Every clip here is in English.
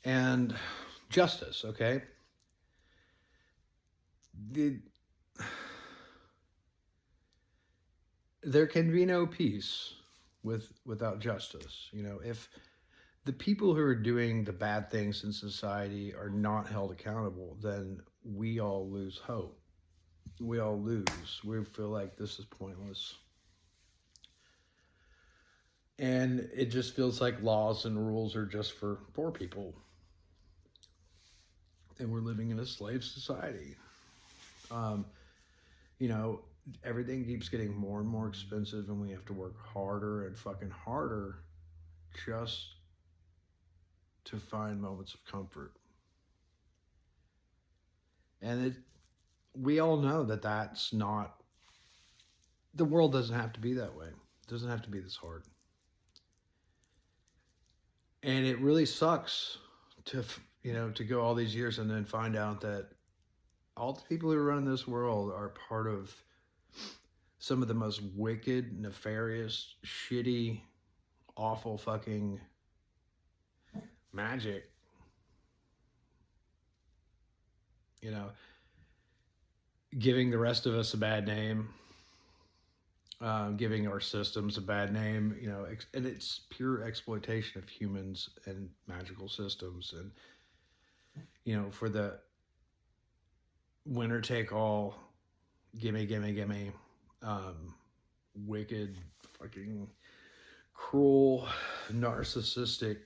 and justice, okay? There can be no peace without justice. If the people who are doing the bad things in society are not held accountable, then we all lose hope. We all lose. We feel like this is pointless. And it just feels like laws and rules are just for poor people. And we're living in a slave society. Um, you know, everything keeps getting more and more expensive, and we have to work harder and fucking harder just to find moments of comfort. And we all know that that's not, the world doesn't have to be that way. It doesn't have to be this hard. And it really sucks to go all these years and then find out that all the people who run this world are part of some of the most wicked, nefarious, shitty, awful fucking magic. Giving the rest of us a bad name, giving our systems a bad name, and it's pure exploitation of humans and magical systems. And, for the winner take all, gimme, wicked, fucking cruel, narcissistic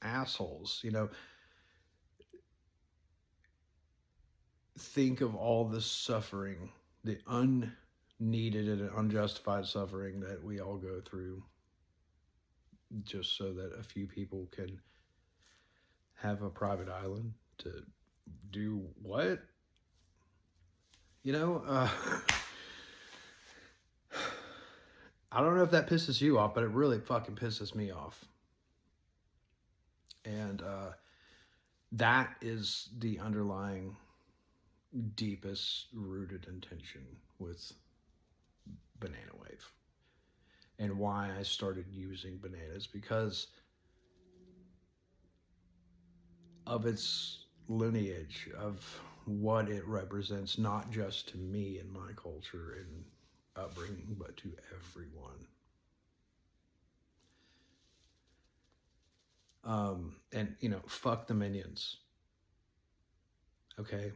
assholes, think of all the suffering, the unneeded and unjustified suffering that we all go through just so that a few people can have a private island to do what? I don't know if that pisses you off, but it really fucking pisses me off. And that is the underlying deepest rooted intention with Banana Wave, and why I started using bananas, because of its lineage, of what it represents, not just to me and my culture and upbringing, but to everyone. And fuck the minions. Okay?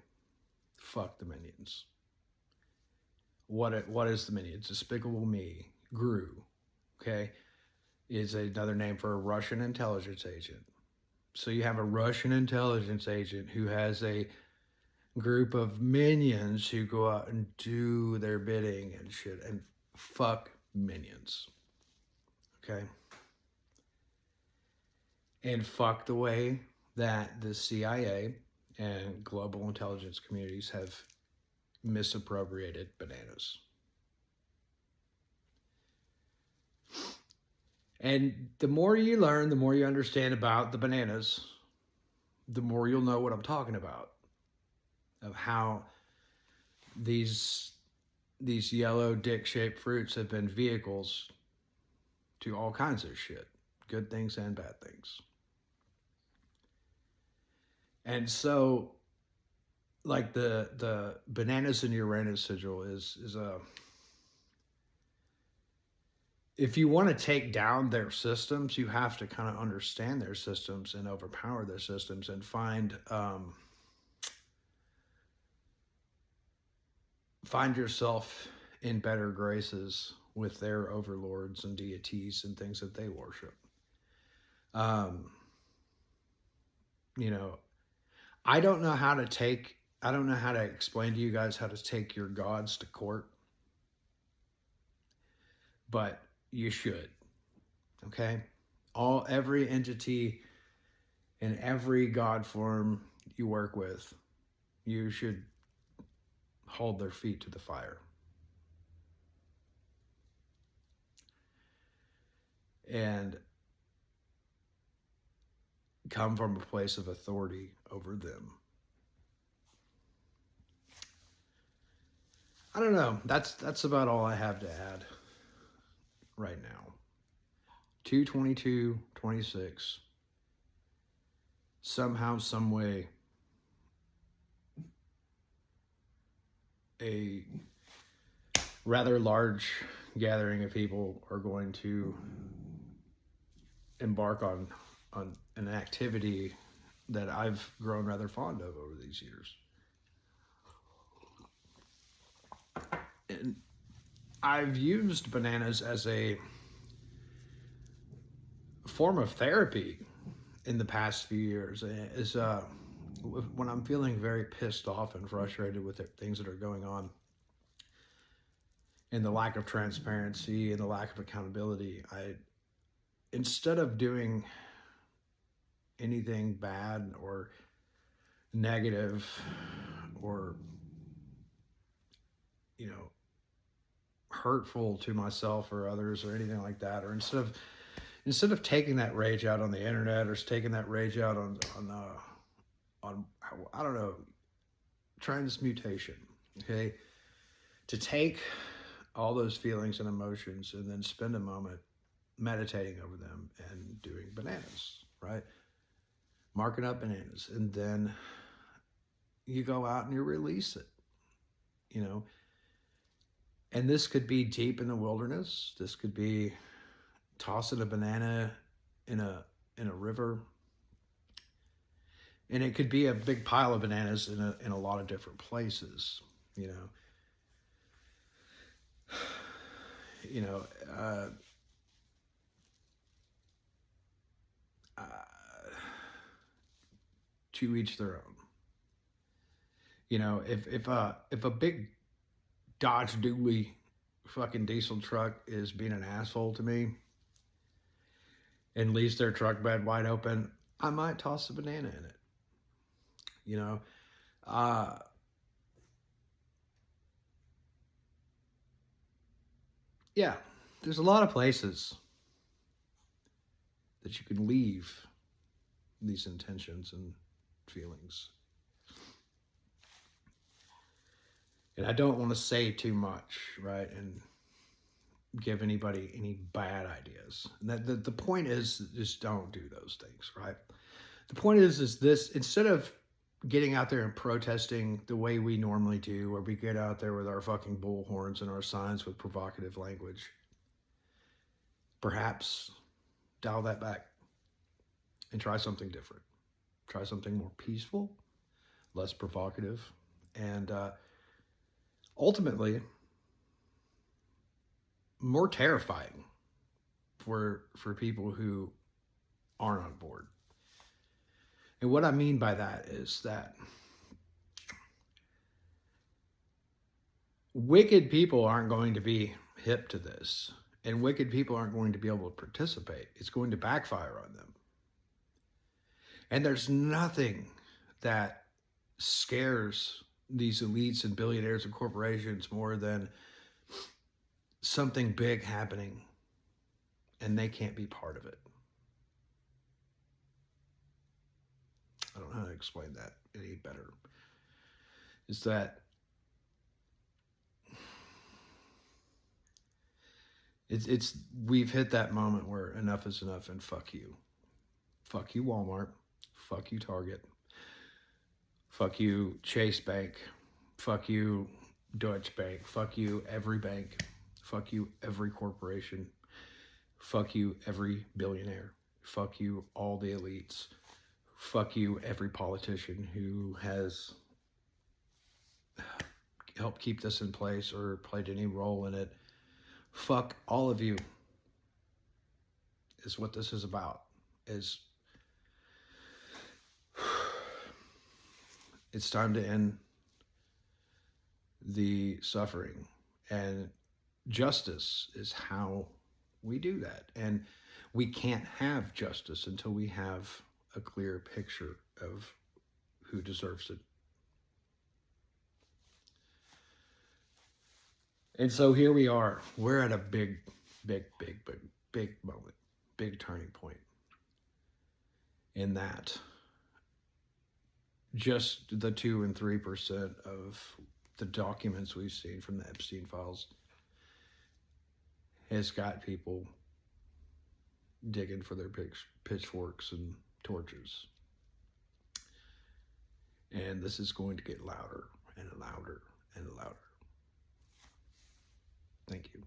Fuck the minions. What is the minions? Despicable Me, Gru, okay, is another name for a Russian intelligence agent. So you have a Russian intelligence agent who has a group of minions who go out and do their bidding and shit, and fuck minions. Okay? And fuck the way that the CIA and global intelligence communities have misappropriated bananas. And the more you learn, the more you understand about the bananas, the more you'll know what I'm talking about. Of how these yellow dick-shaped fruits have been vehicles to all kinds of shit. Good things and bad things. And so, like the bananas in Uranus sigil is a, if you want to take down their systems, you have to kind of understand their systems and overpower their systems and find yourself in better graces with their overlords and deities and things that they worship. I don't know how to explain to you guys how to take your gods to court, but you should. Okay? Every entity and every god form you work with, you should hold their feet to the fire. And come from a place of authority over them. I don't know. That's about all I have to add right now. 2/22/26. somehow, some way, a rather large gathering of people are going to embark on an activity that I've grown rather fond of over these years. And I've used bananas as a form of therapy in the past few years. Is when I'm feeling very pissed off and frustrated with the things that are going on, and the lack of transparency and the lack of accountability, instead of doing anything bad or negative or, you know, hurtful to myself or others or anything like that, or instead of taking that rage out on the internet or taking that rage out on I don't know, transmutation, okay, to take all those feelings and emotions and then spend a moment meditating over them and doing bananas, right? Marking up bananas, and then you go out and you release it, you know. And this could be deep in the wilderness. This could be tossing a banana in a river, and it could be a big pile of bananas in a lot of different places, you know. You know, to each their own. You know, if a big Dodge Dually fucking diesel truck is being an asshole to me and leaves their truck bed wide open, I might toss a banana in it. You know, yeah, there's a lot of places that you can leave these intentions and feelings. And I don't want to say too much, right? And give anybody any bad ideas. And the point is, just don't do those things, right? The point is this: instead of getting out there and protesting the way we normally do, where we get out there with our fucking bullhorns and our signs with provocative language, perhaps dial that back and try something different. Try something more peaceful, less provocative, and ultimately more terrifying for people who aren't on board. And what I mean by that is that wicked people aren't going to be hip to this, and wicked people aren't going to be able to participate. It's going to backfire on them. And there's nothing that scares these elites and billionaires and corporations more than something big happening and they can't be part of it. I don't know how to explain that any better. Is that it's we've hit that moment where enough is enough, and fuck you. Fuck you, Walmart. Fuck you, Target. Fuck you, Chase Bank. Fuck you, Deutsche Bank. Fuck you, every bank. Fuck you, every corporation. Fuck you, every billionaire. Fuck you, all the elites. Fuck you, every politician who has helped keep this in place or played any role in it. Fuck all of you is what this is about. It's time to end the suffering, and justice is how we do that. And we can't have justice until we have a clear picture of who deserves it. And so here we are. We're at a big moment, big turning point in that just the 2 and 3% of the documents we've seen from the Epstein files has got people digging for their pitchforks and torches. And this is going to get louder and louder and louder. Thank you.